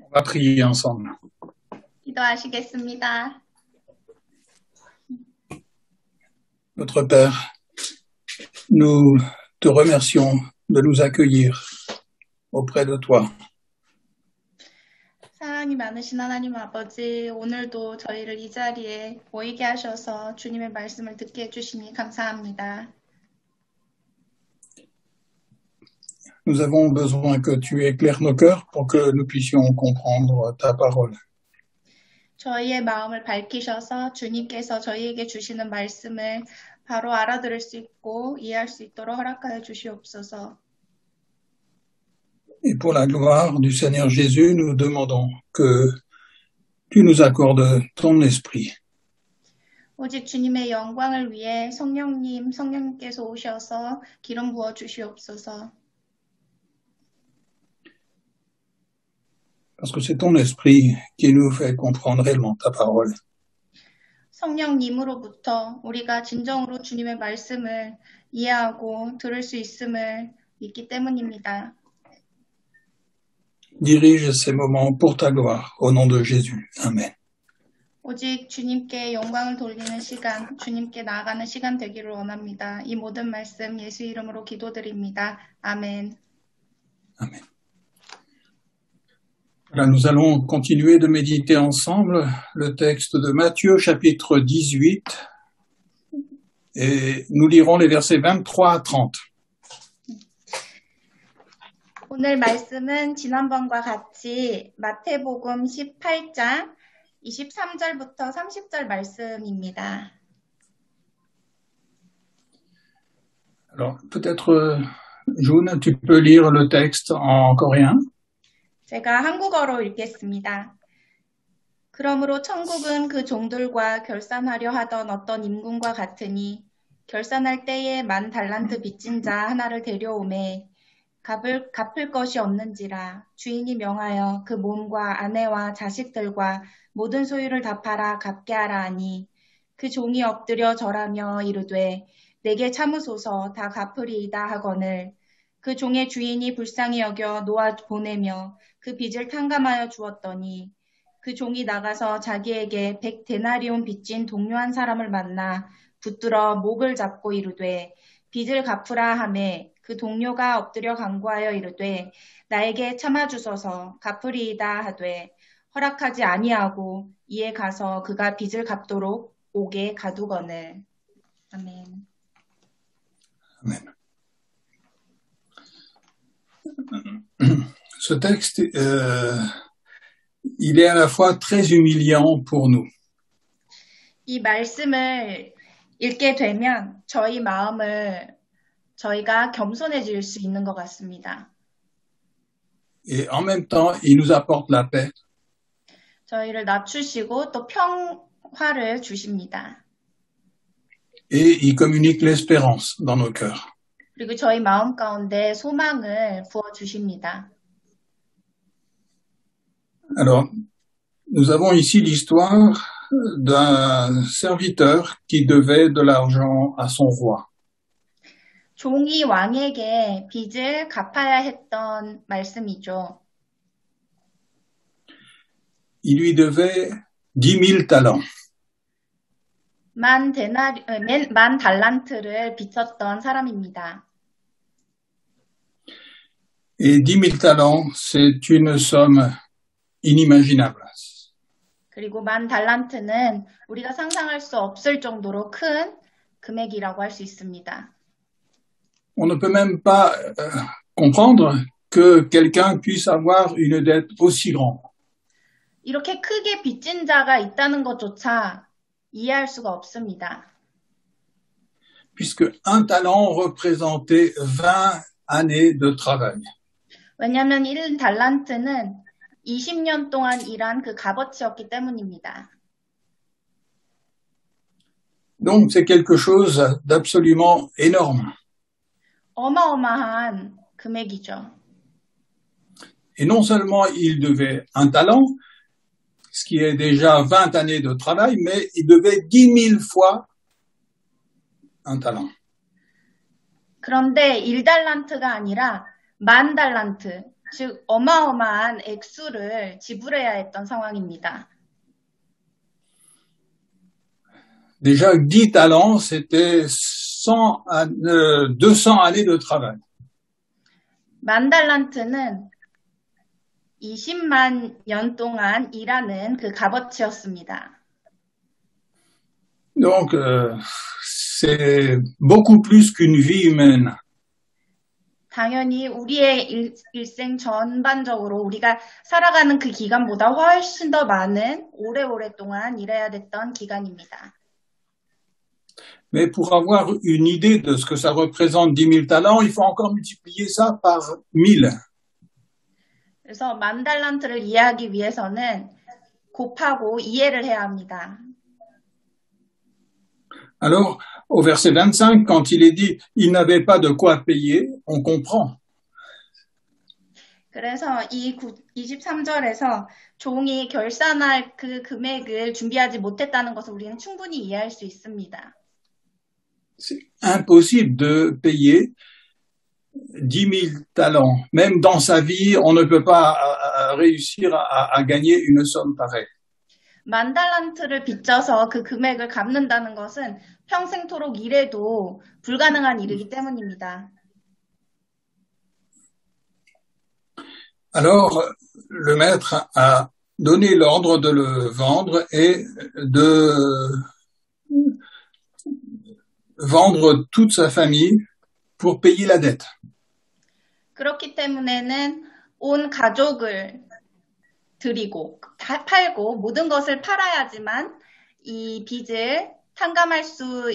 On va prier ensemble. 기도하시겠습니다. Notre Père, nous te remercions de nous accueillir auprès de toi. 사랑이 많으신 하나님 아버지, 오늘도 저희를 이 자리에 모이게 하셔서 주님의 말씀을 듣게 해주시니 감사합니다. Nous avons besoin que tu éclaires nos cœurs pour que nous puissions comprendre ta parole. 저희의 마음을 밝히셔서 주님께서 저희에게 주시는 말씀을 바로 알아들을 수 있고 이해할 수 있도록 허락하여 주시옵소서. Et pour la gloire du Seigneur Jésus, nous demandons que tu nous accordes ton esprit. 오직 주님의 영광을 위해 성령님께서 오셔서 기름 부어 주시옵소서. Parce que c'est ton esprit qui nous fait comprendre réellement ta parole. 성령님으로부터 우리가 진정으로 주님의 말씀을 이해하고 들을 수 있음을 믿기 때문입니다. Dirige ces moments pour ta gloire, au nom de Jésus. Amen. 오직 주님께 영광을 돌리는 시간, 주님께 나아가는 시간 되기를 원합니다. 이 모든 말씀 예수 이름으로 기도드립니다. 아멘. Amen. Là, nous allons continuer de méditer ensemble le texte de Matthieu, chapitre 18, et nous lirons les versets 23 à 30. 오늘 말씀은 지난번과 같이 마태복음 18장 23절부터 30절 말씀입니다. Alors, peut-être, June, tu peux lire le texte en coréen? 제가 한국어로 읽겠습니다. 그러므로 천국은 그 종들과 결산하려 하던 어떤 임금과 같으니 결산할 때에 10,000달란트 빚진 자 하나를 데려오매 갚을 것이 없는지라 주인이 명하여 그 몸과 아내와 자식들과 모든 소유를 다 팔아 갚게 하라 하니 그 종이 엎드려 절하며 이르되 내게 참으소서 다 갚으리이다 하거늘 그 종의 주인이 불쌍히 여겨 놓아 보내며 그 빚을 탕감하여 주었더니 그 종이 나가서 자기에게 100데나리온 빚진 동료 한 사람을 만나 붙들어 목을 잡고 이르되 빚을 갚으라 하매 그 동료가 엎드려 간구하여 이르되 나에게 참아주소서 갚으리이다 하되 허락하지 아니하고 이에 가서 그가 빚을 갚도록 옥에 가두거늘. 아멘. Amen. Ce texte, il est à la fois très humiliant pour nous. 이 말씀을 읽게 되면 저희가 겸손해질 수 있는 것 같습니다. Et en même temps, il nous apporte la paix. 저희를 낮추시고 또 평화를 주십니다. Et il communique l'espérance dans nos cœurs. 그리고 저희 마음 가운데 소망을 부어주십니다. Alors, nous avons ici l'histoire d'un serviteur qui devait de l'argent à son roi. 종이 왕에게 빚을 갚아야 했던 말씀이죠. Il lui devait 10,000 talents. 10,000달란트를 빚졌던 사람입니다. Et 10,000 talents, c'est une somme inimaginable. 그리고 10,000달란트는 우리가 상상할 수 없을 정도로 큰 금액이라고 할 수 있습니다. On ne peut même pas comprendre que quelqu'un puisse avoir une dette aussi grande. 이렇게 크게 빚진 자가 있다는 것조차 이해할 수가 없습니다. Puisque un talent représentait 20 années de travail. 왜냐하면 1달란트는 20년 동안 일한 그 값어치였기 때문입니다. Donc c'est quelque chose d'absolument énorme. 어마어마한 금액이죠. Et non seulement il devait un talent, ce qui est déjà 20 années de travail, mais il devait 10,000 fois un talent. 그런데 1달란트가 아니라 10,000달란트, 즉 어마어마한 액수를 지불해야 했던 상황입니다. Déjà, 10 talents, c'était 200 années de travail. 만 달란트는 20만 년 동안 일하는 그 값어치였습니다. Donc, c'est beaucoup plus qu'une vie humaine. 당연히 우리의 일생 전반적으로 우리가 살아가는 그 기간보다 훨씬 더 많은 오래오랫동안 일해야 됐던 기간입니다. Mais pour avoir une idée de ce que ça représente 10 000 talents, il faut encore multiplier ça par 1000. 그래서 만 달란트를 이해하기 위해서는 곱하고 이해를 해야 합니다. Alors, au verset 25, quand il est dit « il n'avait pas de quoi payer », on comprend. 그래서 이 23절에서 종이 결산할 그 금액을 준비하지 못했다는 것을 우리는 충분히 이해할 수 있습니다. C'est impossible de payer 10 000 talents. Même dans sa vie, on ne peut pas réussir à gagner une somme pareille. 만 달란트를 빚져서 그 금액을 갚는다는 것은 평생토록 일해도 불가능한 일이기 때문입니다. Alors, le maître a donné l'ordre de le vendre et de vendre toute sa famille pour payer la dette. 그렇기 때문에는 온 가족을 드리고 팔고 모든 것을 팔아야지만 이 빚을 탕감할 수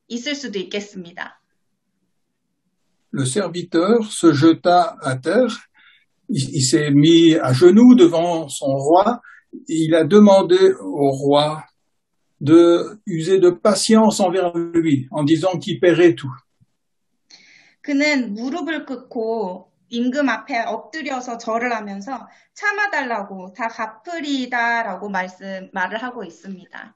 있을 수도 있겠습니다. Le serviteur se jeta à terre, il s'est mis à genoux devant son roi, il a demandé au roi de user de patience envers lui en disant qu'il paierait tout. 그는 무릎을 꿇고 임금 앞에 엎드려서 절을 하면서 참아달라고 다 갚으리다라고 말을 하고 있습니다.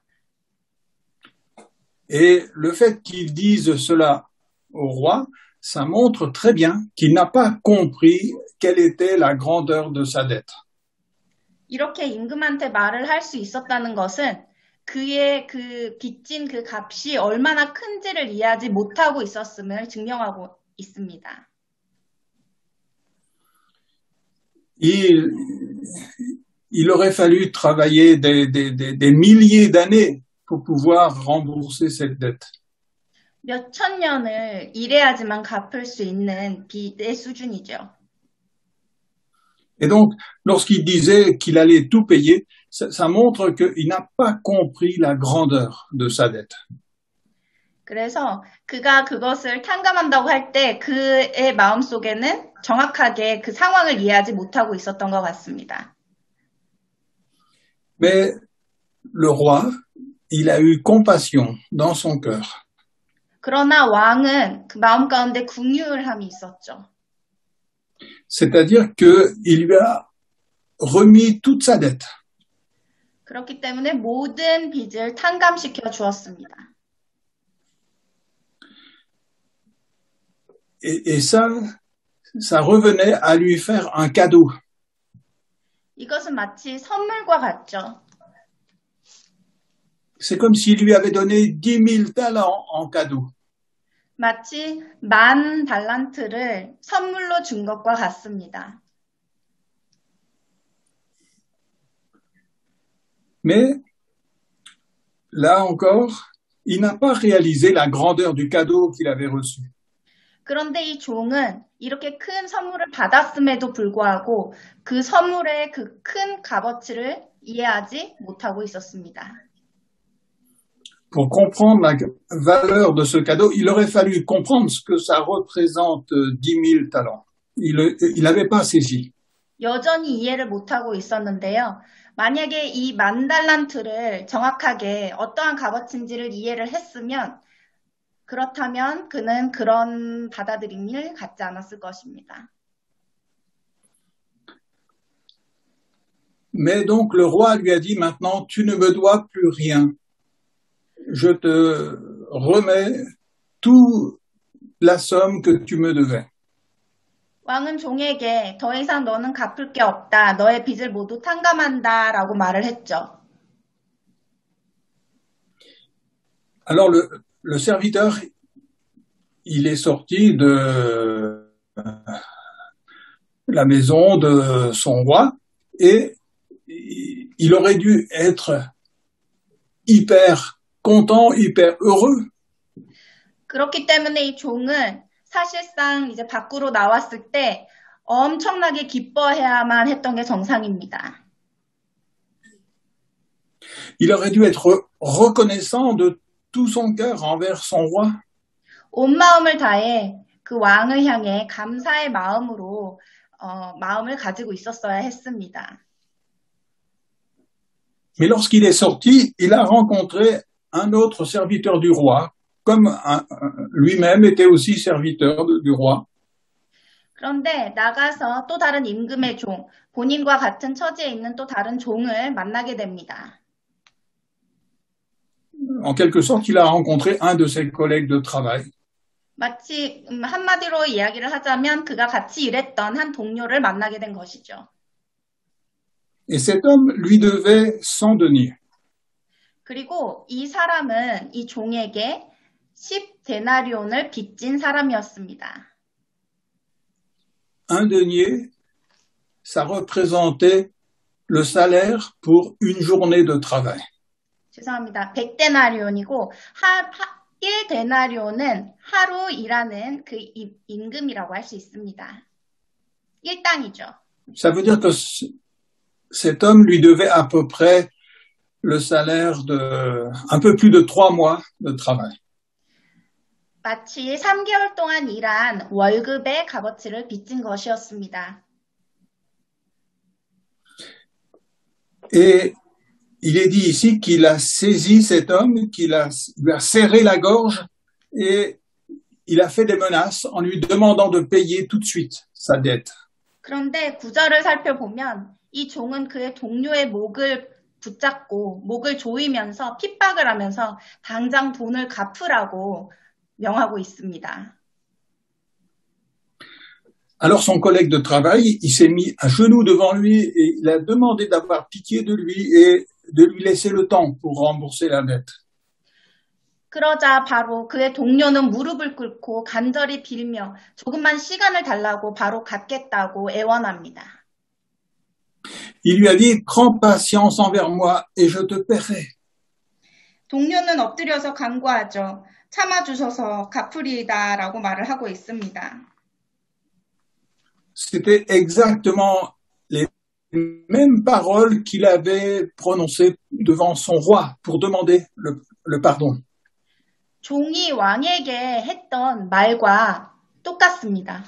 Et le fait qu'il dise cela au roi, ça montre très bien qu'il n'a pas compris quelle était la grandeur de sa dette. 이렇게 임금한테 말을 할 수 있었다는 것은 그의 그 빚진 그 값이 얼마나 큰지를 이해하지 못하고 있었음을 증명하고 있습니다. Il aurait fallu travailler des milliers d'années pour pouvoir rembourser cette dette. 몇천 년을 일해야지만 갚을 수 있는 빚의 수준이죠. Et donc, lorsqu'il disait qu'il allait tout payer, ça montre qu'il n'a pas compris la grandeur de sa dette. 그래서 그가 그것을 탕감한다고 할 때 그의 마음속에는 정확하게 그 상황을 이해하지 못하고 있었던 것 같습니다. Mais le roi, il a eu compassion dans son cœur. 그러나 왕은 그 마음 가운데 긍휼함이 있었죠. C'est-à-dire qu'il lui a remis toute sa dette. 그렇기 때문에 모든 빚을 탕감시켜 주었습니다. Et ça revenait à lui faire un cadeau. 이것은 마치 선물과 같죠. C'est comme s'il lui avait donné 10 000 talents en cadeau. 마치 만 달란트를 선물로 준 것과 같습니다. Mais là encore, il n'a pas réalisé la grandeur du cadeau qu'il avait reçu. 그런데 이 종은 이렇게 큰 선물을 받았음에도 불구하고 그 선물의 그 큰 값어치를 이해하지 못하고 있었습니다. Pour comprendre la valeur de ce cadeau, il aurait fallu comprendre ce que ça représente 10 000 talents. Il n'avait pas saisi. 여전히 이해를 못하고 있었는데요. 만약에 이 만 달란트를 정확하게 어떠한 값어치인지를 이해를 했으면 그렇다면 그는 그런 받아들임을 갖지 않았을 것입니다. Mais donc le roi lui a dit maintenant, tu ne me dois plus rien. Je te remets toute la somme que tu me devais. 왕은 종에게 더 이상 너는 갚을 게 없다. 너의 빚을 모두 탕감한다. 라고 말을 했죠. Alors le serviteur, il est sorti de la maison de son roi et il aurait dû être hyper content, hyper heureux. 그렇기 때문에 이 종은 사실상 이제 밖으로 나왔을 때 엄청나게 기뻐해야만 했던 게 정상입니다. Il aurait dû être reconnaissant de tout son cœur envers son roi. 온 마음을 다해 그 왕을 향해 감사의 마음으로 마음을 가지고 있었어야 했습니다. Mais lorsqu'il est sorti, il a rencontré un autre serviteur du roi, comme lui-même était aussi serviteur du roi. 그런데 나가서 또 다른 임금의 종, 본인과 같은 처지에 있는 또 다른 종을 만나게 됩니다. En quelque sorte, il a rencontré un de ses collègues de travail. 마치 한마디로 이야기를 하자면 그가 같이 일했던 한 동료를 만나게 된 것이죠. Et cet homme lui devait 100 deniers. 그리고 이 사람은 이 종에게 10데나리온을 빚진 사람이었습니다. Un denier, ça représentait le salaire pour une journée de travail. 죄송합니다. 100데나리온이고 1데나리온은 하루 일하는 그 임금이라고 할 수 있습니다. 일당이죠. Ça veut dire que cet homme lui devait à peu près le salaire de un peu plus de 3 mois de travail. 마치 3개월 동안 일한 월급의 값어치를 빚진 것이었습니다. Et il est dit ici qu'il a saisi cet homme, lui a serré la gorge et il a fait des menaces en lui demandant de payer tout de suite sa dette. 그런데 구절을 살펴보면 이 종은 그의 동료의 목을 붙잡고 목을 조이면서 핍박을 하면서 당장 돈을 갚으라고 명하고 있습니다. Alors son collègue de travail, il s'est mis à genoux devant lui et il a demandé d'avoir pitié de lui et de lui laisser le temps pour rembourser la dette. 그러자 바로 그의 동료는 무릎을 꿇고 간절히 빌며 조금만 시간을 달라고 바로 갚겠다고 애원합니다. Il lui a dit, prends patience envers moi et je te paierai. 동료는 엎드려서 간구하죠. 참아주셔서 갚으리이다라고 말을 하고 있습니다. C'était exactement les mêmes paroles qu'il avait prononcées devant son roi pour demander le pardon. 종이 왕에게 했던 말과 똑같습니다.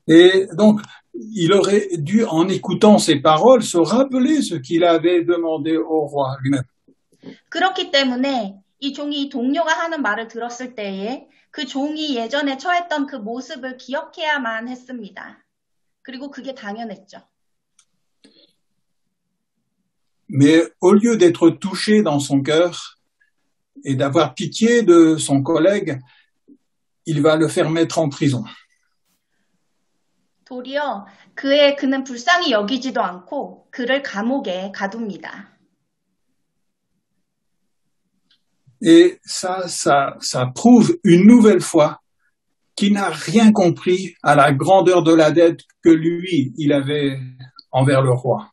Et donc, il aurait dû, en écoutant ces paroles, se rappeler ce qu'il avait demandé au roi lui-même. 그렇기 때문에 이 종이 동료가 하는 말을 들었을 때에 그 종이 예전에 처했던 그 모습을 기억해야만 했습니다. 그리고 그게 당연했죠. Mais au lieu d'être touché dans son cœur et d'avoir pitié de son collègue, il va le faire mettre en prison. 도리어 그는 불쌍히 여기지도 않고 그를 감옥에 가둡니다. Et ça prouve une nouvelle fois qu'il n'a rien compris à la grandeur de la dette que lui, il avait envers le roi.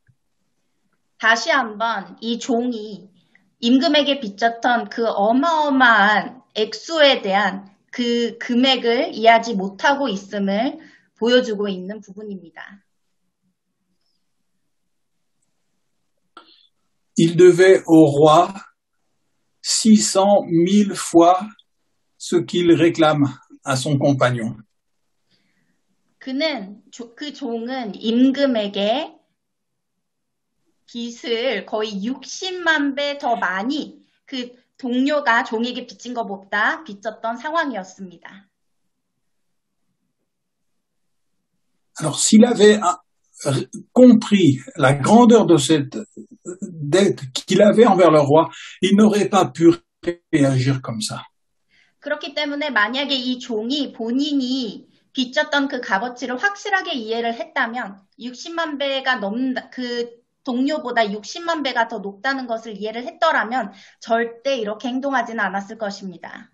다시 한번 이 종이 임금에게 빚졌던 그 어마어마한 액수에 대한 그 금액을 이해하지 못하고 있음을 보여주고 있는 부분입니다. Il devait au roi 600 000 fois ce qu'il réclame à son compagnon. 그 종은 임금에게 빚을 거의 60만 배 더 많이 그 동료가 종에게 빚진 것보다 빚졌던 상황이었습니다. Alors, s'il avait compris la grandeur de cette dette qu'il avait envers le roi, il n'aurait pas pu réagir comme ça. 그렇기 때문에 만약에 이 종이 본인이 빚졌던 그 값어치를 확실하게 이해를 했다면 60만 배가 넘는 그 동료보다 60만 배가 더 높다는 것을 이해를 했더라면 절대 이렇게 행동하지는 않았을 것입니다.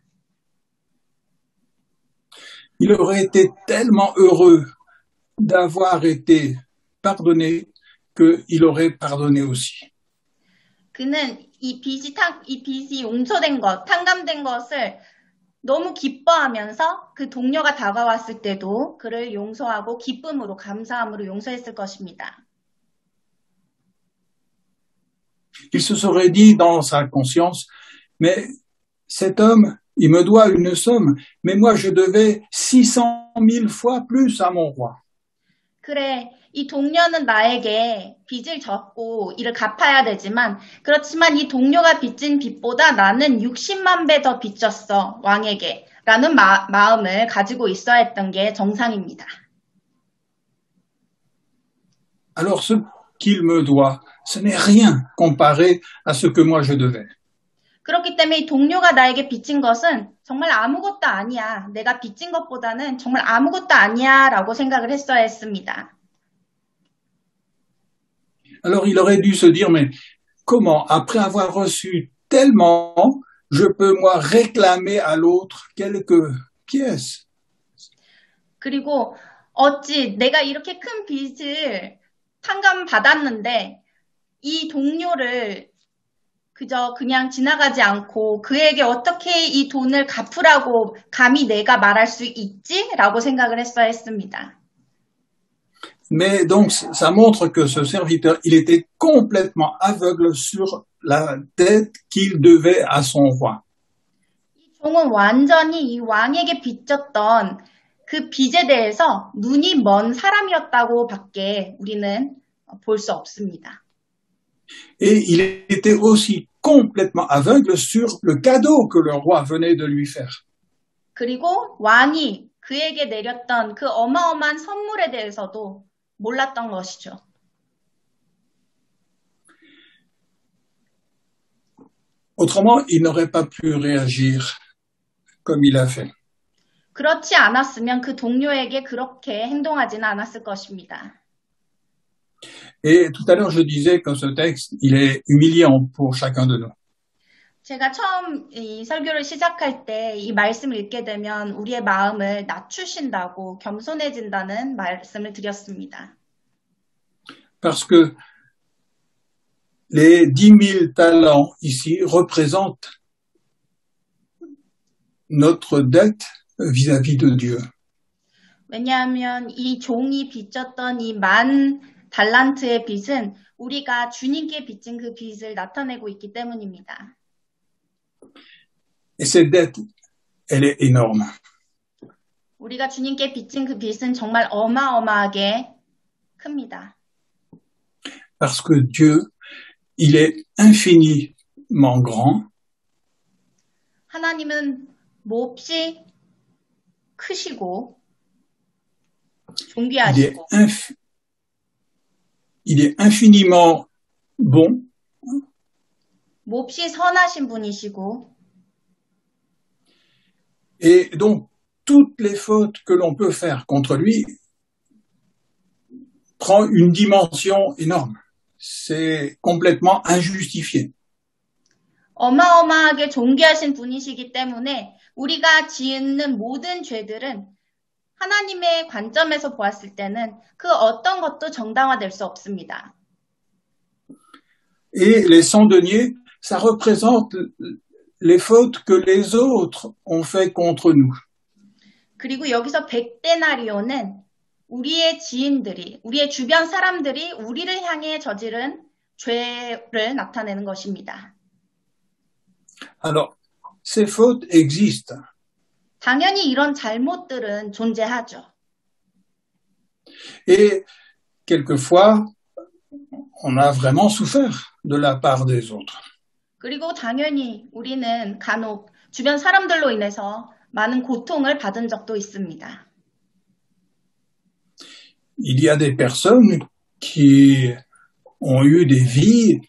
Il aurait été tellement heureux d'avoir été pardonné qu'il aurait pardonné aussi. 그는 이 빚이 용서된 것, 탕감된 것을 너무 기뻐하면서 그 동료가 다가왔을 때도 그를 용서하고 기쁨으로, 감사함으로 용서했을 것입니다. Il se serait dit dans sa conscience, mais cet homme, il me doit une somme, mais moi je devais 600 000 fois plus à mon roi. 그래, 이 동료는 나에게 빚을 졌고 이를 갚아야 되지만 그렇지만 이 동료가 빚진 빚보다 나는 60만 배 더 빚졌어, 왕에게 라는 마음을 가지고 있어야 했던 게 정상입니다. Alors ce qu'il me doit, ce n'est rien comparé à ce que moi je devais. 그렇기 때문에 이 동료가 나에게 빚진 것은 정말 아무것도 아니야. 내가 빚진 것보다는 정말 아무것도 아니야 라고 생각을 했어야 했습니다. Alors il aurait dû se dire, mais comment, après avoir reçu tellement, je peux moi réclamer à l'autre quelques pièces? 그리고 어찌 내가 이렇게 큰 빚을 탕감받았는데 이 동료를 그저 그냥 지나가지 않고 그에게 어떻게 이 돈을 갚으라고 감히 내가 말할 수 있지? 라고 생각을 했어야 했습니다. Mais donc, ça montre que ce serviteur, il était complètement aveugle sur la dette qu'il devait à son roi. 이 종은 완전히 이 왕에게 빚졌던 그 빚에 대해서 눈이 먼 사람이었다고 밖에 우리는 볼 수 없습니다. Et il était aussi complètement aveugle sur le cadeau que le roi venait de lui faire. 그리고 왕이 그에게 내렸던 그 어마어마한 선물에 대해서도 몰랐던 것이죠. Autrement, il n'aurait pas pu réagir comme il a fait. 그렇지 않았으면 그 동료에게 그렇게 행동하지는 않았을 것입니다. Et tout à l'heure, je disais que ce texte, il est humiliant pour chacun de nous. 제가 처음 이 설교를 시작할 때 이 말씀을 읽게 되면 우리의 마음을 낮추신다고 겸손해진다는 말씀을 드렸습니다. Parce que les 10 000 talents ici représentent notre dette vis-à-vis de Dieu. 왜냐하면 이 종이 빚졌던 이 10,000달란트의 빚은 우리가 주님께 빚진 그 빚을 나타내고 있기 때문입니다. Et cette dette, elle est énorme. 우리가 주님께 빚진 그 빚은 정말 어마어마하게 큽니다. Parce que Dieu, il est infiniment grand. 하나님은 몹시 크시고 존귀하시고 il est infiniment bon. 몹시 선하신 분이시고 Et donc, toutes les fautes que l'on peut faire contre lui prend une dimension énorme. C'est complètement injustifié. 어마어마하게 존귀하신 분이시기 때문에 우리가 짓는 모든 죄들은 하나님의 관점에서 보았을 때는 그 어떤 것도 정당화될 수 없습니다. Et les 100 deniers, ça représente les fautes que les autres ont fait contre nous. 그리고 여기서 100데나리오는 우리의 지인들이, 우리의 주변 사람들이 우리를 향해 저지른 죄를 나타내는 것입니다. Alors, ces fautes existent. 당연히 이런 잘못들은 존재하죠. Et quelquefois, on a vraiment souffert de la part des autres. 그리고 당연히 우리는 간혹 주변 사람들로 인해서 많은 고통을 받은 적도 있습니다. Il y a des personnes qui ont eu des vies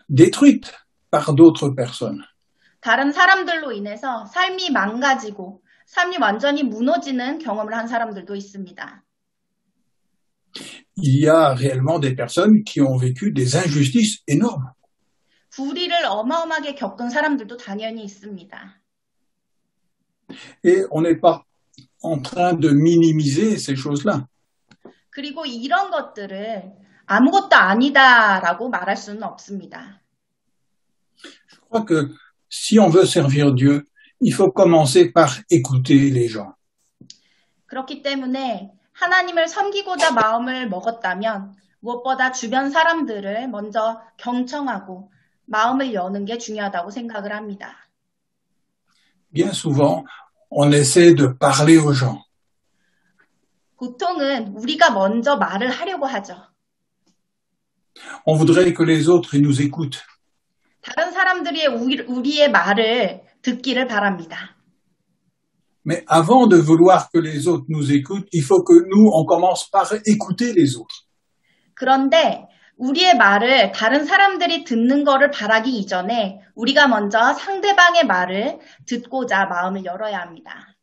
détruites par d'autres personnes. 다른 사람들로 인해서 삶이 망가지고 삶이 완전히 무너지는 경험을 한 사람들도 있습니다. Il y a réellement des personnes qui ont vécu des injustices énormes. 불의를 어마어마하게 겪은 사람들도 당연히 있습니다. Et on n'est pas en train de minimiser ces choses-là. 그리고 이런 것들을 아무것도 아니다라고 말할 수는 없습니다. Je crois que si on veut servir Dieu, il faut commencer par écouter les gens. 그렇기 때문에 하나님을 섬기고자 마음을 먹었다면 무엇보다 주변 사람들을 먼저 경청하고 마음을 여는 게 중요하다고 생각을 합니다. Bien souvent, on essaie de parler aux gens. 보통은 우리가 먼저 말을 하려고 하죠. On voudrait que les autres nous écoutent. 다른 사람들이 우리의 말을 듣기를 바랍니다. Mais avant de vouloir que les autres nous écoutent, il faut que nous, on commence par écouter les autres. 그런데 우리의 말을 다른 사람들이 듣는 거를 바라기 이전에 우리가 먼저 상대방의 말을 듣고자 마음을 열어야 합니다.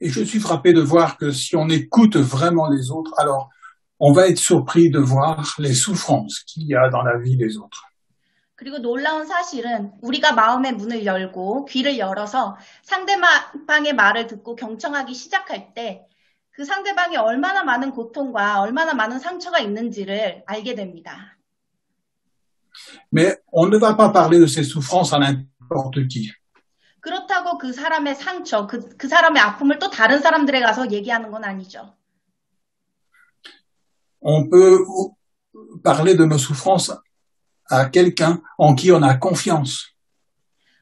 Et je suis frappé de voir que si on écoute vraiment les autres, alors on va être surpris de voir les souffrances qu'il y a dans la vie des autres. 그리고 놀라운 사실은 우리가 마음의 문을 열고 귀를 열어서 상대방의 말을 듣고 경청하기 시작할 때 그 상대방이 얼마나 많은 고통과 얼마나 많은 상처가 있는지를 알게 됩니다. Mais on ne va pas parler de ces souffrances à n'importe qui. 그렇다고 그 사람의 상처, 그 사람의 아픔을 또 다른 사람들에 가서 얘기하는 건 아니죠. On peut parler de nos souffrances à quelqu'un en qui on a confiance.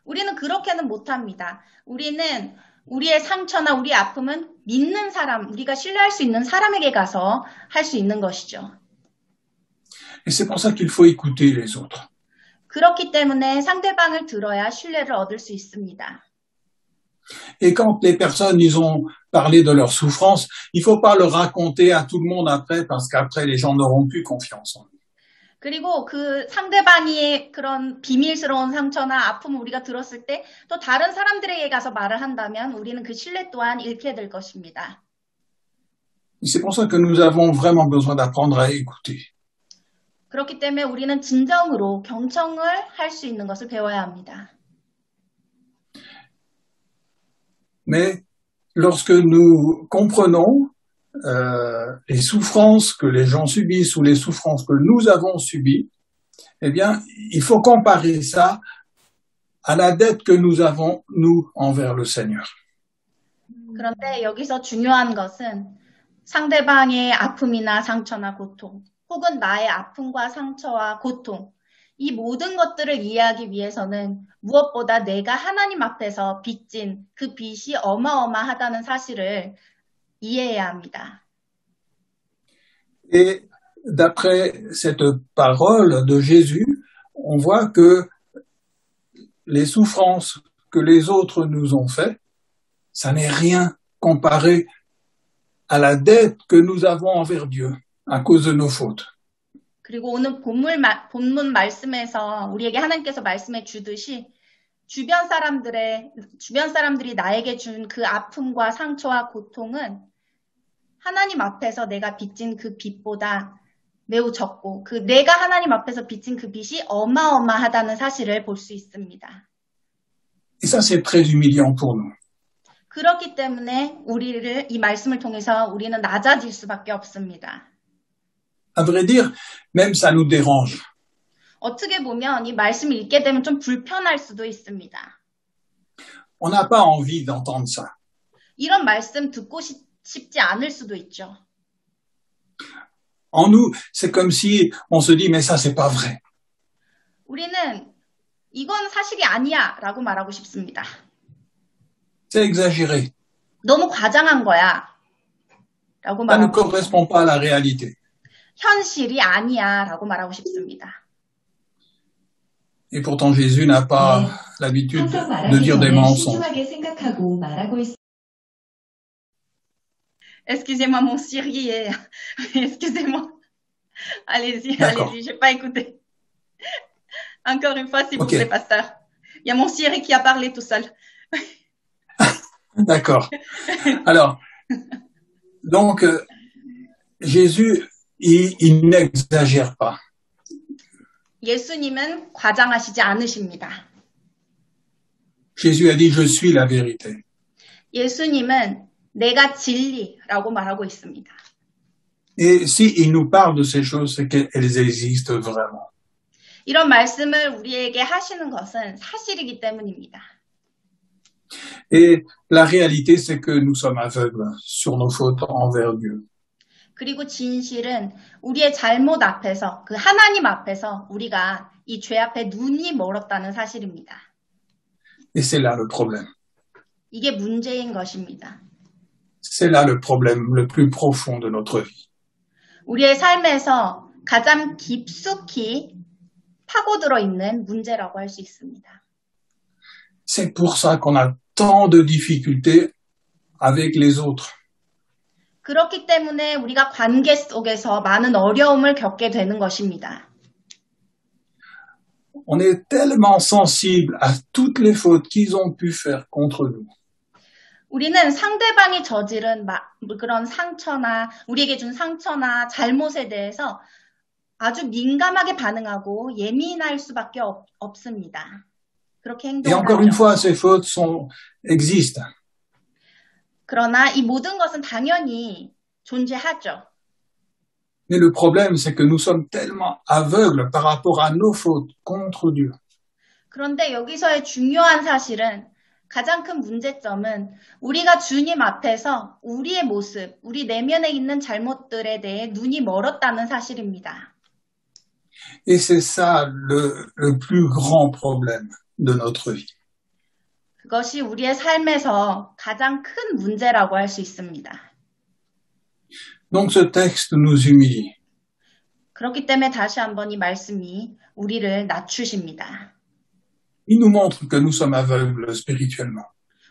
우리는 그렇게는 못합니다. 우리는 우리의 상처나 우리의 아픔은 믿는 사람, 우리가 신뢰할 수 있는 사람에게 가서 할 수 있는 것이죠. Et c'est pour ça qu'il faut écouter les autres. 그렇기 때문에 상대방을 들어야 신뢰를 얻을 수 있습니다. Et quand les personnes, ils ont parlé de leur souffrance, il faut pas le raconter à tout le monde après, parce qu'après, les gens n'auront plus confiance en nous. 그리고 그 상대방이 그런 비밀스러운 상처나 아픔을 우리가 들었을 때 또 다른 사람들에게 가서 말을 한다면 우리는 그 신뢰 또한 잃게 될 것입니다. C'est pour ça que nous avons vraiment besoin d'apprendre à écouter. 그렇기 때문에 우리는 진정으로 경청을 할 수 있는 것을 배워야 합니다. Mais lorsque nous comprenons les souffrances que les gens subissent ou les souffrances que nous avons subies, eh bien, il faut comparer ça à la dette que nous avons, nous, envers le Seigneur. 그런데 여기서 중요한 것은 상대방의 아픔이나 상처나 고통, 혹은 나의 아픔과 상처와 고통, 이 모든 것들을 이해하기 위해서는 무엇보다 내가 하나님 앞에서 빚진 그 빚이 어마어마하다는 사실을 이해해야 합니다. Et d'après cette parole de Jésus, on voit que les souffrances que les autres nous ont fait, ça n'est rien comparé à la dette que nous avons envers Dieu à cause de nos fautes. 그리고 오늘 본문 말씀에서 우리에게 하나님께서 말씀해 주듯이 주변 사람들이 나에게 준 그 아픔과 상처와 고통은 하나님 앞에서 내가 빚진 그 빚보다 매우 적고 내가 하나님 앞에서 빚진 그 빚이 어마어마하다는 사실을 볼 수 있습니다. Et ça, c'est très humiliant pour nous. 그렇기 때문에 이 말씀을 통해서 우리는 낮아질 수밖에 없습니다. À vrai dire, même ça nous dérange. 어떻게 보면 이 말씀을 읽게 되면 좀 불편할 수도 있습니다. On n'a pas envie d'entendre ça. 이런 말씀 듣고 싶지 않을 수도 있죠. En nous, c'est comme si on se dit, mais ça, c'est pas vrai. 우리는 이건 사실이 아니야 라고 말하고 싶습니다. C'est exagéré. 너무 과장한 거야 라고 Ça ne 말하고 correspond pas à la réalité. 현실이 아니야 라고 말하고 싶습니다. Et pourtant, Jésus n'a pas l'habitude de dire des mensonges. Excusez-moi, mon Siri est... Excusez-moi. Allez-y, j'ai pas écouté. Encore une fois, s'il vous plaît, pasteur. Il y a mon Siri qui a parlé tout seul. D'accord. Alors, donc, Jésus, il n'exagère pas. 예수님은 과장하시지 않으십니다. Jésus a dit, je suis la vérité. 예수님은 내가 진리라고 말하고 있습니다. Et s'il nous parle de ces choses, c'est qu'elles existent vraiment. 이런 말씀을 우리에게 하시는 것은 사실이기 때문입니다. Et la réalité, c'est que nous sommes aveugles sur nos fautes envers Dieu. 그리고 진실은 우리의 잘못 앞에서, 그 하나님 앞에서 우리가 이 죄 앞에 눈이 멀었다는 사실입니다. Et c'est là le problème. 이게 문제인 것입니다. C'est là le problème le plus profond de notre vie. 우리의 삶에서 가장 깊숙이 파고들어 있는 문제라고 할 수 있습니다. C'est pour ça qu'on a tant de difficultés avec les autres. 그렇기 때문에 우리가 관계 속에서 많은 어려움을 겪게 되는 것입니다. On est tellement sensible à toutes les fautes qu'ils ont pu faire contre nous. 우리는 상대방이 저지른 그런 상처나 우리에게 준 상처나 잘못에 대해서 아주 민감하게 반응하고 예민할 수밖에 없습니다. 그렇게 Et encore une fois, ces fautes existent. 그러나 이 모든 것은 당연히 존재하죠. Mais le problème, c'est que nous sommes tellement aveugles par rapport à nos fautes contre Dieu. 그런데 여기서의 중요한 사실은 가장 큰 문제점은 우리가 주님 앞에서 우리의 모습, 우리 내면에 있는 잘못들에 대해 눈이 멀었다는 사실입니다. Et c'est ça le plus grand problème de notre vie. 그것이 우리의 삶에서 가장 큰 문제라고 할 수 있습니다. Donc ce texte nous humilie. 그렇기 때문에 다시 한번 이 말씀이 우리를 낮추십니다. Il nous montre que nous sommes aveugles spirituellement.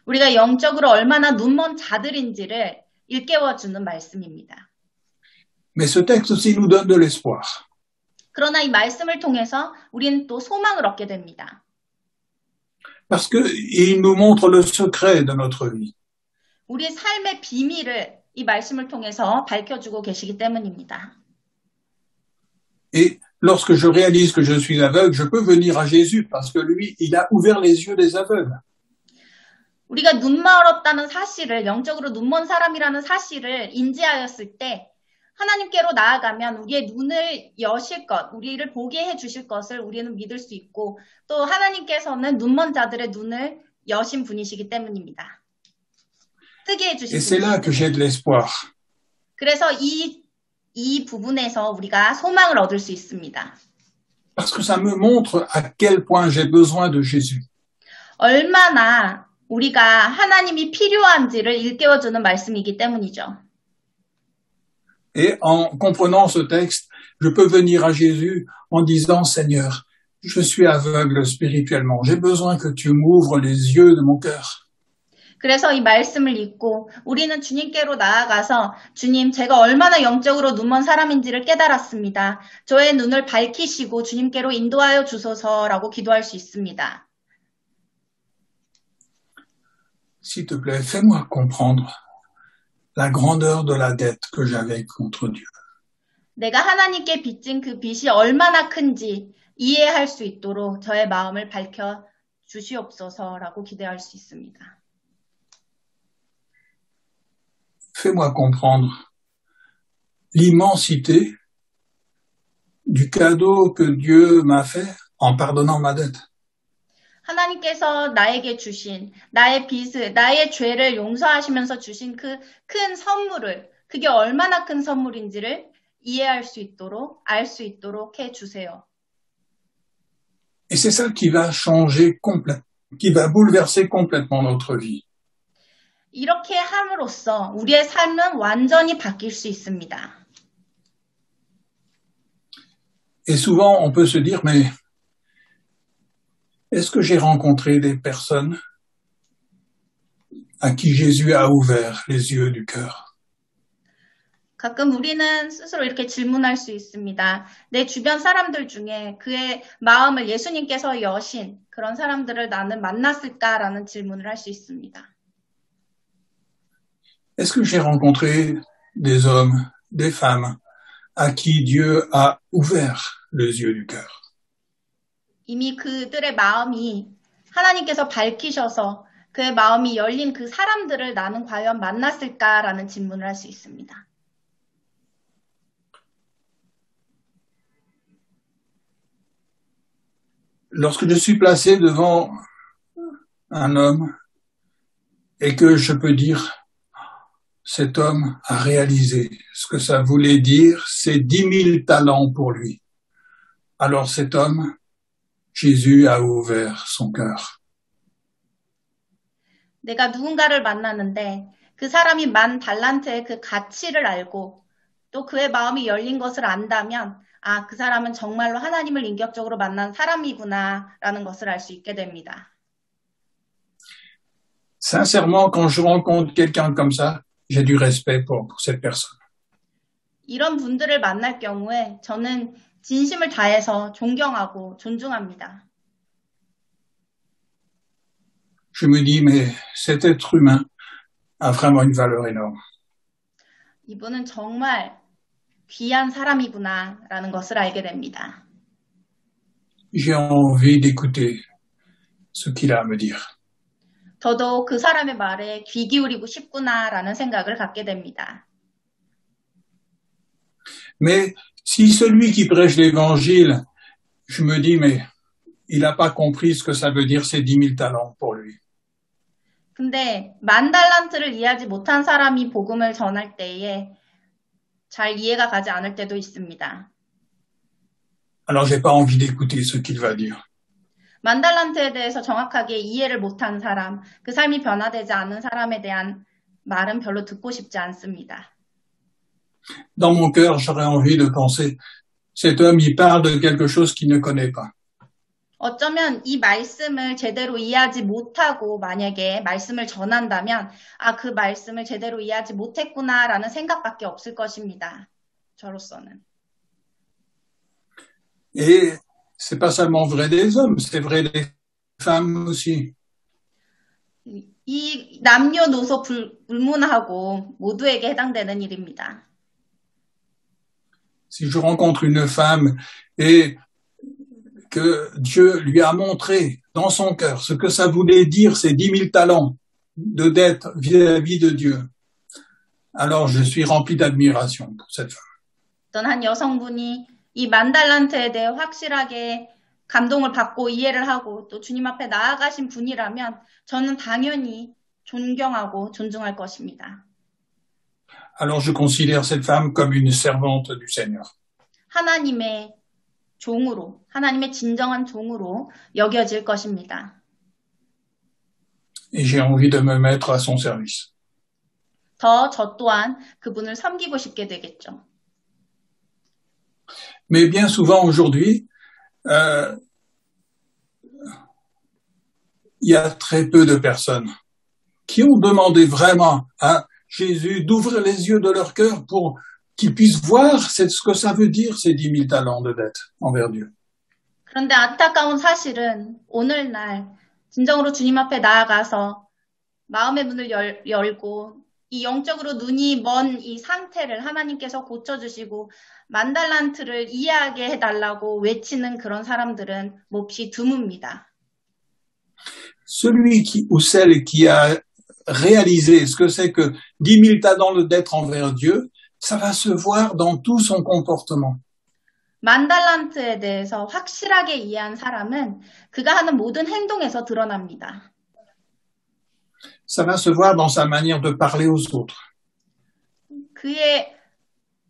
우리가 영적으로 얼마나 눈먼 자들인지를 일깨워주는 말씀입니다. Mais ce texte aussi nous donne de l'espoir. 그러나 이 말씀을 통해서 우리는 또 소망을 얻게 됩니다. Parce qu'il nous montre le secret de notre vie. 우리 삶의 비밀을 이 말씀을 통해서 밝혀주고 계시기 때문입니다. Et lorsque je réalise que je suis aveugle, je peux venir à Jésus parce que lui, il a ouvert les yeux des aveugles. 우리가 눈 멀었다는 사실을, 영적으로 눈먼 사람이라는 사실을 인지하였을 때 하나님께로 나아가면 우리의 눈을 여실 것, 우리를 보게 해주실 것을 우리는 믿을 수 있고 또 하나님께서는 눈먼 자들의 눈을 여신 분이시기 때문입니다. 뜨게 해주실 Et c'est là que j'ai de l'espoir. 그래서 이 부분에서 우리가 소망을 얻을 수 있습니다. Parce que ça me montre à quel point j'ai besoin de Jésus. 얼마나 우리가 하나님이 필요한지를 일깨워주는 말씀이기 때문이죠. Et en comprenant ce texte, je peux venir à Jésus en disant, Seigneur, je suis aveugle spirituellement. J'ai besoin que tu m'ouvres les yeux de mon cœur. 그래서 이 말씀을 읽고 우리는 주님께로 나아가서 주님, 제가 얼마나 영적으로 눈먼 사람인지를 깨달았습니다. 저의 눈을 밝히시고 주님께로 인도하여 주소서라고 기도할 수 있습니다. S'il te plaît, fais-moi comprendre la grandeur de la dette que j'avais contre Dieu. 내가 하나님께 빚진 그 빚이 얼마나 큰지 이해할 수 있도록 저의 마음을 밝혀 주시옵소서라고 기대할 수 있습니다. Fais-moi comprendre l'immensité du cadeau que Dieu m'a fait en pardonnant ma dette. 하나님께서 나에게 주신 나의 빚을, 나의 죄를 용서하시면서 주신 그 큰 선물을, 그게 얼마나 큰 선물인지를 이해할 수 있도록, 알 수 있도록 해주세요. Et c'est ça qui va changer complètement, qui va bouleverser complètement notre vie. 이렇게 함으로써 우리의 삶은 완전히 바뀔 수 있습니다. Et souvent, on peut se dire, mais est-ce que j'ai rencontré des personnes à qui Jésus a ouvert les yeux du cœur? 가끔 우리는 스스로 이렇게 질문할 수 있습니다. 내 주변 사람들 중에 그의 마음을 예수님께서 여신 그런 사람들을 나는 만났을까라는 질문을 할 수 있습니다. Est-ce que j'ai rencontré des hommes, des femmes à qui Dieu a ouvert les yeux du cœur? 이미 그들의 마음이 하나님께서 밝히셔서 그의 마음이 열린 그 사람들을 나는 과연 만났을까라는 질문을 할 수 있습니다. Lorsque je suis placé devant un homme et que je peux dire cet homme a réalisé ce que ça voulait dire, c'est 10 000 talents pour lui. Alors cet homme, Jésus a ouvert son cœur. 내가 누군가를 만나는데 그 사람이 10,000달란트의 그 가치를 알고 또 그의 마음이 열린 것을 안다면 아, 그 사람은 정말로 하나님을 인격적으로 만난 사람이구나라는 것을 알 수 있게 됩니다. Sincèrement, quand je rencontre quelqu'un comme ça, j'ai du respect pour cette personne. 이런 분들을 만날 경우에 저는 진심을 다해서 존경하고 존중합니다. Je me dis, mais cet être humain a vraiment une valeur énorme. 이분은 정말 귀한 사람이구나라는 것을 알게 됩니다. J'ai envie d'écouter ce qu'il a à me dire. 저도 그 사람의 말에 귀 기울이고 싶구나라는 생각을 갖게 됩니다. Mais si celui qui prêche l'évangile, je me dis, mais il n'a pas compris ce que ça veut dire ces 10 000 talents pour lui. 근데 10,000달란트를 이해하지 못한 사람이 복음을 전할 때에 잘 이해가 가지 않을 때도 있습니다. Alors j'ai pas envie d'écouter ce qu'il va dire. 10,000달란트에 대해서 정확하게 이해를 못한 사람, 그 삶이 변화되지 않은 사람에 대한 말은 별로 듣고 싶지 않습니다. Dans mon cœur, j'aurais envie de penser, cet homme, il parle de quelque chose qu'il ne connaît pas. 어쩌면 이 말씀을 제대로 이해하지 못하고 만약에 말씀을 전한다면 아, 그 말씀을 제대로 이해하지 못했구나라는 생각밖에 없을 것입니다. 저로서는. Et c'est pas seulement vrai des hommes, c'est vrai des femmes aussi. 이 남녀노소 불문하고 모두에게 해당되는 일입니다. Si je rencontre une femme et que Dieu lui a montré dans son cœur ce que ça voulait dire ces 10 000 talents de dette vis-à-vis de Dieu, alors je suis rempli d'admiration pour cette femme. 어떤 한 여성분이 이 10,000달란트에 대해 확실하게 감동을 받고 이해를 하고 또 주님 앞에 나아가신 분이라면 저는 당연히 존경하고 존중할 것입니다. Alors je considère cette femme comme une servante du Seigneur. 하나님의 종으로, 하나님의 진정한 종으로 여겨질 것입니다. Et j'ai envie de me mettre à son service. 더 저 또한 그분을 섬기고 싶게 되겠죠. Mais bien souvent aujourd'hui, il y a très peu de personnes qui ont demandé vraiment à Jésus d'ouvrir les yeux de leur cœur pour qu'ils puissent voir ce que ça veut dire ces 10 000 talents de dette envers Dieu. 그런데 안타까운 사실은 오늘날 진정으로 주님 앞에 나아가서 마음의 문을 열고 이 영적으로 눈이 먼 이 상태를 하나님께서 고쳐주시고 10,000달란트를 이해하게 해달라고 외치는 그런 사람들은 몹시 드뭅니다. Celui qui, ou celle qui a réalisé ce que c'est que 10 000 talents de dette envers Dieu, ça va se voir dans tout son comportement. 10,000달란트에 대해서 확실하게 이해한 사람은 그가 하는 모든 행동에서 드러납니다. Ça va se voir dans sa manière de parler aux autres. 그의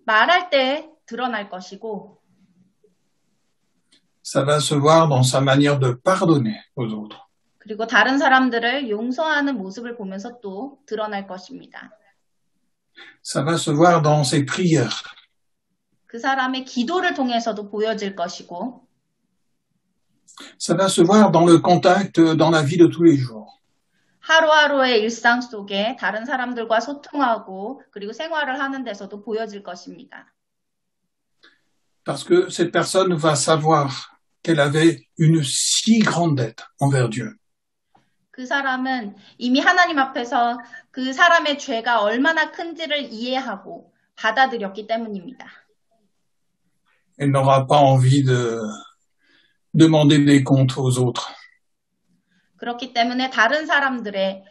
말할 때 드러날 것이고 Ça va se voir dans sa manière de pardonner aux autres. 그리고 다른 사람들을 용서하는 모습을 보면서 또 드러날 것입니다. Ça va se voir dans ses prières. 그 사람의 기도를 통해서도 보여질 것이고 Ça va se voir dans le contact dans la vie de tous les jours. 하루하루의 일상 속에 다른 사람들과 소통하고 그리고 생활을 하는 데서도 보여질 것입니다. Parce que cette personne va savoir qu'elle avait une si grande dette envers Dieu. 그 사람은 이미 하나님 앞에서 그 사람의 죄가 얼마나 큰지를 이해하고 받아들였기 때문입니다. Elle n'aura pas envie de demander des comptes aux autres. 그렇기 때문에 다른 사람들의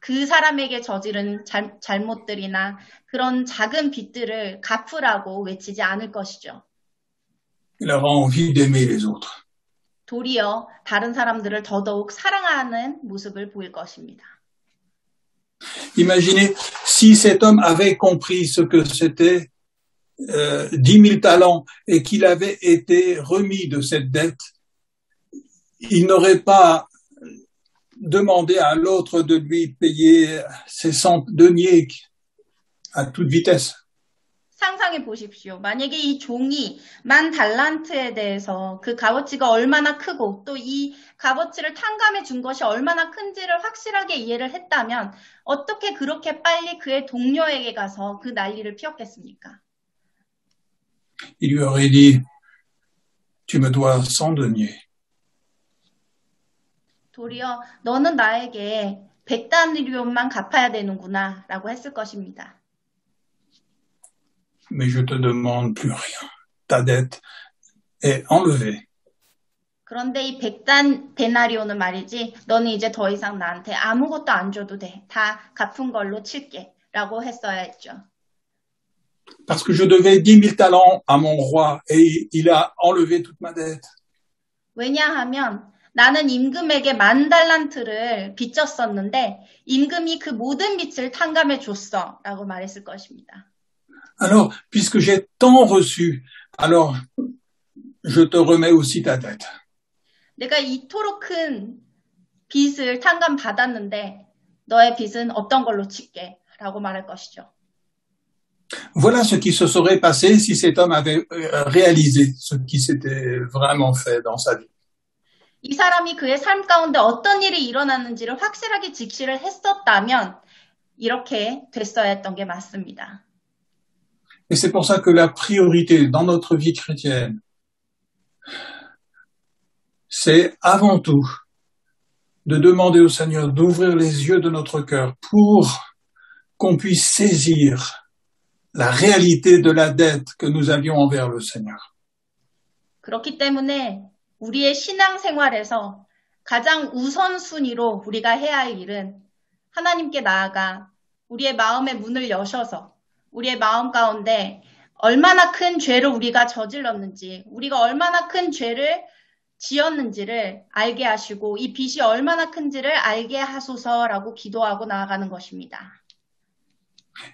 그 사람에게 저지른 잘못들이나 그런 작은 빚들을 갚으라고 외치지 않을 것이죠. Elle aura envie d'aimer les autres. 도리어 다른 사람들을 더더욱 사랑하는 모습을 보일 것입니다. Imaginez si cet homme avait compris ce que c'était 10 000 talents et qu'il avait été remis de cette dette, il n'aurait pas demandé à l'autre de lui payer ses 100 deniers à toute vitesse. 상상해 보십시오. 만약에 이 종이 10,000달란트에 대해서 그 값어치가 얼마나 크고 또 이 값어치를 탕감해 준 것이 얼마나 큰지를 확실하게 이해를 했다면 어떻게 그렇게 빨리 그의 동료에게 가서 그 난리를 피웠겠습니까? Il lui aurait dit, tu me dois 100 deniers. 도리어 너는 나에게 100다니리온만 갚아야 되는구나 라고 했을 것입니다. Mais je te demande plus rien. Ta dette est enlevée. 그런데 이 100데나리온은 말이지 너는 이제 더 이상 나한테 아무것도 안 줘도 돼. 다 갚은 걸로 칠게 라고 했어야 했죠. Parce que je devais 10 000 talents à mon roi et il a enlevé toute ma dette. 왜냐하면 나는 임금에게 10,000달란트를 빚졌었는데 임금이 그 모든 빚을 탕감해 줬어 라고 말했을 것입니다. Alors, puisque j'ai tant reçu, alors je te remets aussi ta dette. 내가 이토록 큰 빚을 탕감받았는데 너의 빚은 어떤 걸로 칠게 라고 말할 것이죠. Voilà ce qui se serait passé si cet homme avait réalisé ce qui s'était vraiment fait dans sa vie. 이 사람이 그의 삶 가운데 어떤 일이 일어났는지를 확실하게 직시를 했었다면 이렇게 됐어야 했던 게 맞습니다. Et c'est pour ça que la priorité dans notre vie chrétienne, c'est avant tout de demander au Seigneur d'ouvrir les yeux de notre cœur pour qu'on puisse saisir la réalité de la dette que nous avions envers le Seigneur. 그렇기 때문에 우리의 신앙생활에서 가장 우선순위로 우리가 해야 할 일은 하나님께 나아가 우리의 마음의 문을 여셔서 우리의 마음 가운데 얼마나 큰 죄를 우리가 저질렀는지, 우리가 얼마나 큰 죄를 지었는지를 알게 하시고 이 빚이 얼마나 큰지를 알게 하소서라고 기도하고 나아가는 것입니다.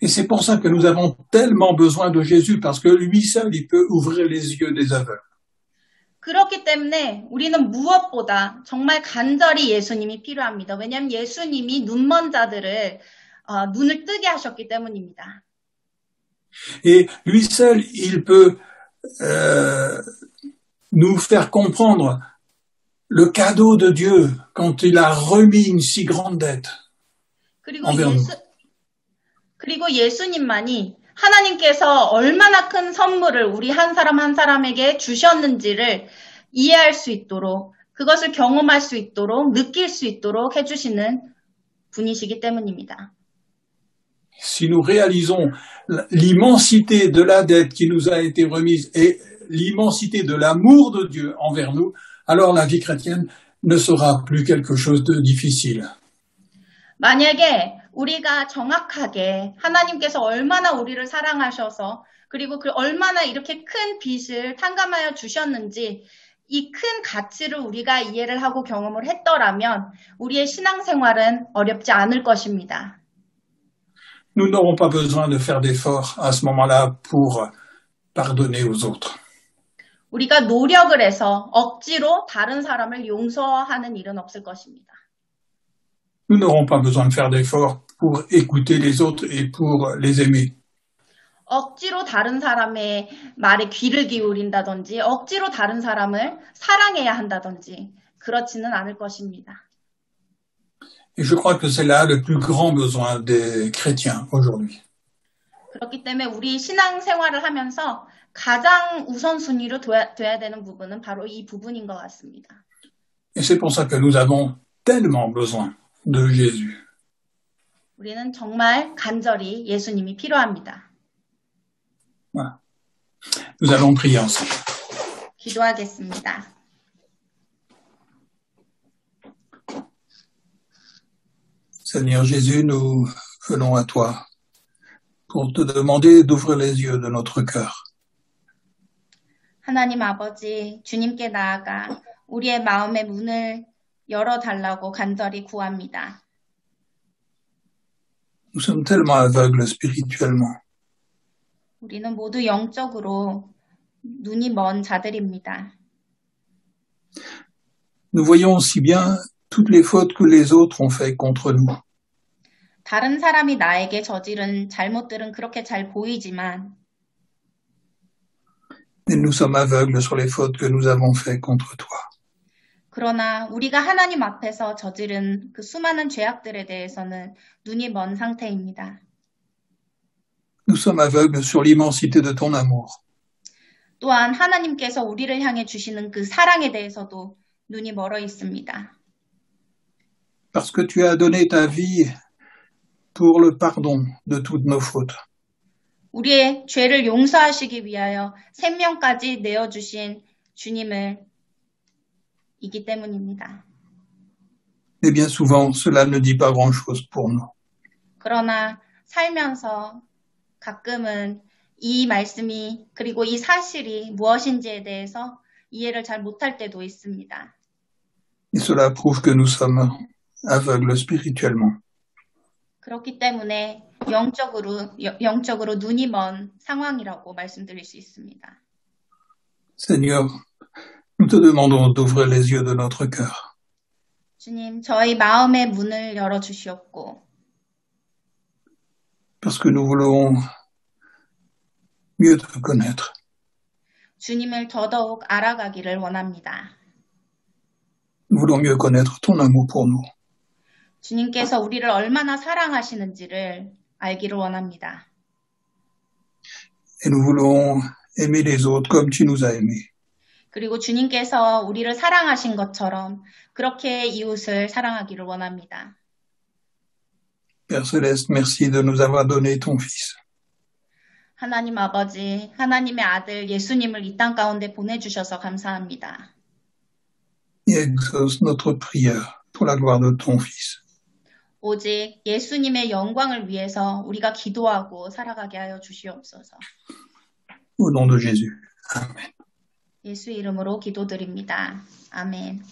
Et c'est pour ça que nous avons tellement besoin de Jésus, parce que lui seul, il peut ouvrir les yeux des aveugles. 그렇기 때문에 우리는 무엇보다 정말 간절히 예수님이 필요합니다. 왜냐하면 예수님이 눈먼 자들을 눈을 뜨게 하셨기 때문입니다. Et lui seul, il peut nous faire comprendre le cadeau de Dieu quand il a remis une si grande dette envers nous. 그리고 예수님만이 하나님께서 얼마나 큰 선물을 우리 한 사람 한 사람에게 주셨는지를 이해할 수 있도록, 그것을 경험할 수 있도록, 느낄 수 있도록 해주시는 분이시기 때문입니다. Si nous réalisons l'immensité de la dette qui nous a été remise et l'immensité de l'amour de Dieu envers nous, alors la vie chrétienne ne sera plus quelque chose de difficile. 만약에 우리가 정확하게 하나님께서 얼마나 우리를 사랑하셔서 그리고 그 얼마나 이렇게 큰 빚을 탕감하여 주셨는지 이 큰 가치를 우리가 이해를 하고 경험을 했더라면 우리의 신앙생활은 어렵지 않을 것입니다. Nous n'aurons pas besoin de faire d'efforts à ce moment-là pour pardonner aux autres. 우리가 노력을 해서 억지로 다른 사람을 용서하는 일은 없을 것입니다. Nous n'aurons pas besoin de faire d'efforts pour écouter les autres et pour les aimer. 억지로 다른 사람의 말에 귀를 기울인다든지 억지로 다른 사람을 사랑해야 한다든지 그렇지는 않을 것입니다. Et je crois que c'est là le plus grand besoin des chrétiens aujourd'hui. 그렇기 때문에 우리 신앙생활을 하면서 가장 우선순위로 둬야 되는 부분은 바로 이 부분인 것 같습니다. Et c'est pour ça que nous avons tellement besoin de Jésus. 우리는 정말 간절히 예수님이 필요합니다. Voilà. Nous allons prier ensemble. 기도하겠습니다. Seigneur Jésus, nous venons à toi pour te demander d'ouvrir les yeux de notre cœur. 하나님 아버지, 주님께 나아가 우리의 마음의 문을 열어달라고 간절히 구합니다. Nous sommes tellement aveugles spirituellement. 우리는 모두 영적으로 눈이 먼 자들입니다. Nous voyons si bien toutes les fautes que les autres ont faites contre nous. 다른 사람이 나에게 저지른 잘못들은 그렇게 잘 보이지만 Et nous sommes aveugles sur les fautes que nous avons faites contre toi. 그러나 우리가 하나님 앞에서 저지른 그 수많은 죄악들에 대해서는 눈이 먼 상태입니다. Nous sommes aveugles sur l'immensité de ton amour. 또한 하나님께서 우리를 향해 주시는 그 사랑에 대해서도 눈이 멀어 있습니다. Parce que tu as donné ta vie pour le pardon de toutes nos fautes. 우리의 죄를 용서하시기 위하여 생명까지 내어주신 주님을 이기 때문입니다. Et bien souvent, cela ne dit pas grand-chose pour nous. 그러나 살면서 가끔은 이 말씀이 그리고 이 사실이 무엇인지에 대해서 이해를 잘 못할 때도 있습니다. Et cela prouve que nous sommes aveugles spirituellement. 그렇기 때문에 영적으로 눈이 먼 상황이라고 말씀드릴 수 있습니다. Seigneur, nous te demandons d'ouvrir les yeux de notre cœur. 주님, 저희 마음의 문을 열어주시옵고 Parce que nous voulons mieux te connaître. 주님을 더더욱 알아가기를 원합니다. Nous voulons mieux connaître ton amour pour nous. 주님께서 우리를 얼마나 사랑하시는지를 알기를 원합니다. Et nous voulons aimer les autres comme tu nous as aimés. 그리고 주님께서 우리를 사랑하신 것처럼 그렇게 이웃을 사랑하기를 원합니다. Père Céleste, merci de nous avoir donné ton Fils. 하나님 아버지, 하나님의 아들 예수님을 이 땅 가운데 보내주셔서 감사합니다. Et exauce notre prière pour la gloire de ton Fils. 오직 예수님의 영광을 위해서 우리가 기도하고 살아가게 하여 주시옵소서. Au nom de Jésus. Amen. 예수 이름으로 기도드립니다. 아멘.